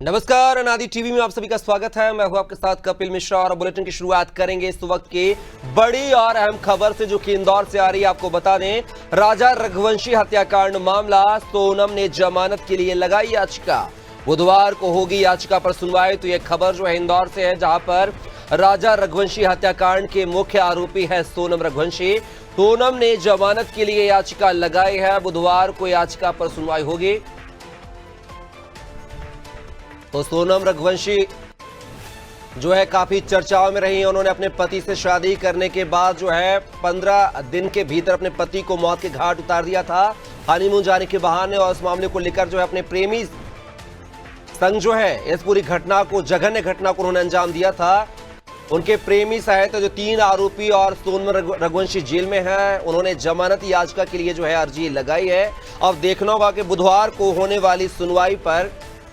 नमस्कार, अनादि टीवी में आप सभी का स्वागत है। मैं हूं आपके साथ कपिल मिश्रा और बुलेटिन की शुरुआत करेंगे इस वक्त की बड़ी और अहम खबर से जो कि इंदौर से आ रही है। आपको बता दें, राजा रघुवंशी हत्याकांड मामला, सोनम ने जमानत के लिए लगाई याचिका। बुधवार को होगी याचिका पर सुनवाई। तो यह खबर जो है इंदौर से है, जहां पर राजा रघुवंशी हत्याकांड के मुख्य आरोपी है सोनम रघुवंशी। सोनम ने जमानत के लिए याचिका लगाई है। बुधवार को याचिका पर सुनवाई होगी। तो सोनम रघुवंशी जो है काफी चर्चाओं में रही। उन्होंने अपने पति से शादी करने के बाद जो है 15 दिन के भीतर अपने पति को मौत के घाट उतार दिया था, हनीमून जाने के बहाने। और इस मामले को लेकर जो है अपने प्रेमी संग जो है इस पूरी घटना को, जघन्य घटना को उन्होंने अंजाम दिया था। उनके प्रेमी सहित जो 3 आरोपी और सोनम रघुवंशी जेल में हैं, उन्होंने जमानत याचिका के लिए जो है अर्जी लगाई है। अब देखना होगा कि बुधवार को होने वाली सुनवाई पर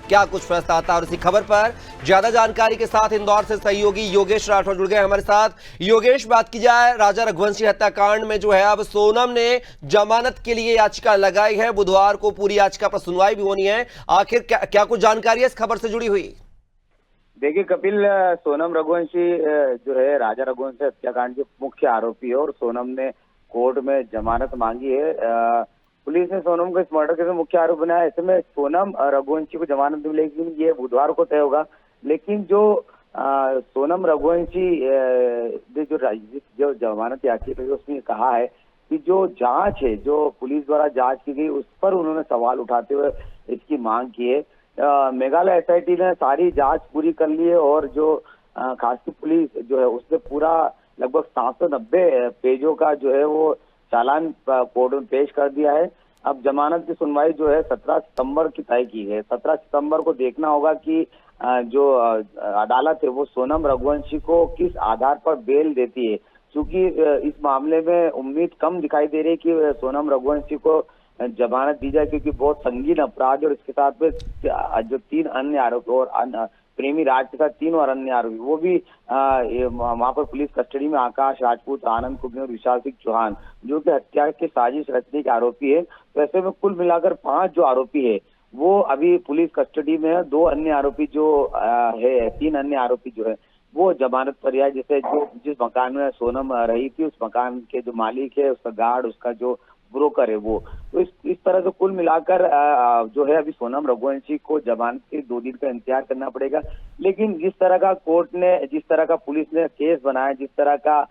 क्या कुछ फैसला आता है। और इसी खबर पर ज्यादा जानकारी के साथ इंदौर से सहयोगी योगेश राठौर जुड़ गए हमारे साथ। योगेश, बात की जाए राजा रघुवंशी हत्याकांड में जो है अब सोनम ने जमानत के लिए याचिका लगाई है। बुधवार को पूरी याचिका पर सुनवाई भी होनी है। आखिर क्या कुछ जानकारी है इस खबर से जुड़ी हुई? देखिए कपिल, सोनम रघुवंशी जो है राजा रघुवंशी हत्याकांड के मुख्य आरोपी है और सोनम ने कोर्ट में जमानत मांगी है। पुलिस ने सोनम को इस मर्डर के मुख्य आरोप बनाया। ऐसे में सोनम रघुवंशी को जमानत मिलेगी, ये बुधवार को तय होगा। लेकिन जो सोनम रघुवंशी ने जो जमानत याचिका है उसमें कहा है कि जो जांच है, जो पुलिस द्वारा जांच की गई, उस पर उन्होंने सवाल उठाते हुए इसकी मांग की है। मेघालय एसआईटी ने सारी जांच पूरी कर ली है और जो खासकी पुलिस जो है उसने पूरा लगभग 790 पेजों का जो है वो चालान कोर्ट में पेश कर दिया है। अब जमानत की सुनवाई जो है 17 सितंबर की तय की है। 17 सितंबर को देखना होगा कि जो अदालत है वो सोनम रघुवंशी को किस आधार पर बेल देती है, क्योंकि इस मामले में उम्मीद कम दिखाई दे रही है कि सोनम रघुवंशी को जमानत दी जाए, क्योंकि बहुत संगीन अपराध है। और इसके साथ में जो 3 अन्य आरोपी और प्रेमी राज के साथ 3 और अन्य आरोपी, वो भी वहां पर पुलिस कस्टडी में आकाश राजपूत, आनंद कुबले और विशाल सिंह चौहान, जो कि हत्या के साजिश रचने के आरोपी है। तो ऐसे में कुल मिलाकर 5 जो आरोपी है वो अभी पुलिस कस्टडी में है। 2 अन्य आरोपी जो है, 3 अन्य आरोपी जो है वो जमानत पर है। जैसे जो जिस मकान में सोनम रही थी, उस मकान के जो मालिक है, उसका गार्ड, उसका जो ब्रोकर है वो। तो इस तरह से कुल मिलाकर जो है अभी सोनम रघुवंशी को जमानत के 2 दिन का इंतजार करना पड़ेगा। लेकिन जिस तरह का कोर्ट ने, जिस तरह का पुलिस ने केस बनाया, जिस तरह का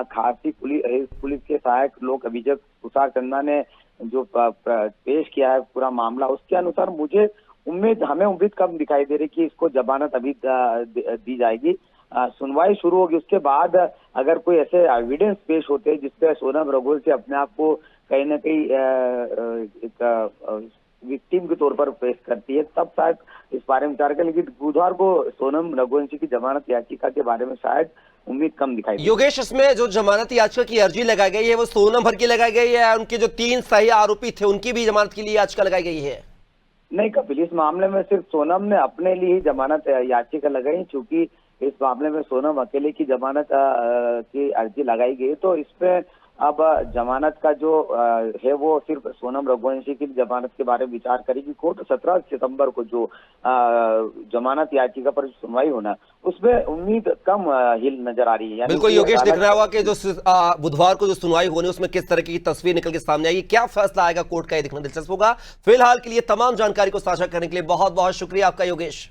खासी पुलिस के सहायक लोक अभियोजक तुषार चंदा ने जो पेश किया है पूरा मामला, उसके अनुसार हमें उम्मीद कम दिखाई दे रही कि इसको जमानत अभी दी जाएगी। सुनवाई शुरू होगी, उसके बाद अगर कोई ऐसे एविडेंस पेश होते हैं जिसपे सोनम रघुवंशी अपने आप को कहीं ना कहीं एक विक्टिम के तौर पर पेश करती है, तब शायद इस बारे में विचार करें। लेकिन बुधवार को सोनम रघुवंशी की जमानत याचिका के बारे में शायद उम्मीद कम दिखाई देगी। योगेश, इसमें जो जमानत याचिका की अर्जी लगाई गई है वो सोनम भर की लगाई गई है? उनके जो 3 सही आरोपी थे उनकी भी जमानत के लिए याचिका लगाई गई है? नहीं कपिल, इस मामले में सिर्फ सोनम ने अपने लिए ही जमानत याचिका लगाई, क्योंकि इस मामले में सोनम अकेले की जमानत की अर्जी लगाई गई। तो इसमें अब जमानत का जो है वो सिर्फ सोनम रघुवंशी की जमानत के बारे में विचार करेगी कोर्ट। 17 सितंबर को जो जमानत याचिका पर सुनवाई होना, उसमें उम्मीद कम हिल नजर आ रही है। बिल्कुल योगेश, दिख रहा होगा कि जो बुधवार को जो सुनवाई होनी उसमें किस तरह की तस्वीर निकल के सामने आएगी, क्या फैसला आएगा कोर्ट का, ये देखना दिलचस्प होगा। फिलहाल के लिए तमाम जानकारी को साझा करने के लिए बहुत बहुत शुक्रिया आपका योगेश।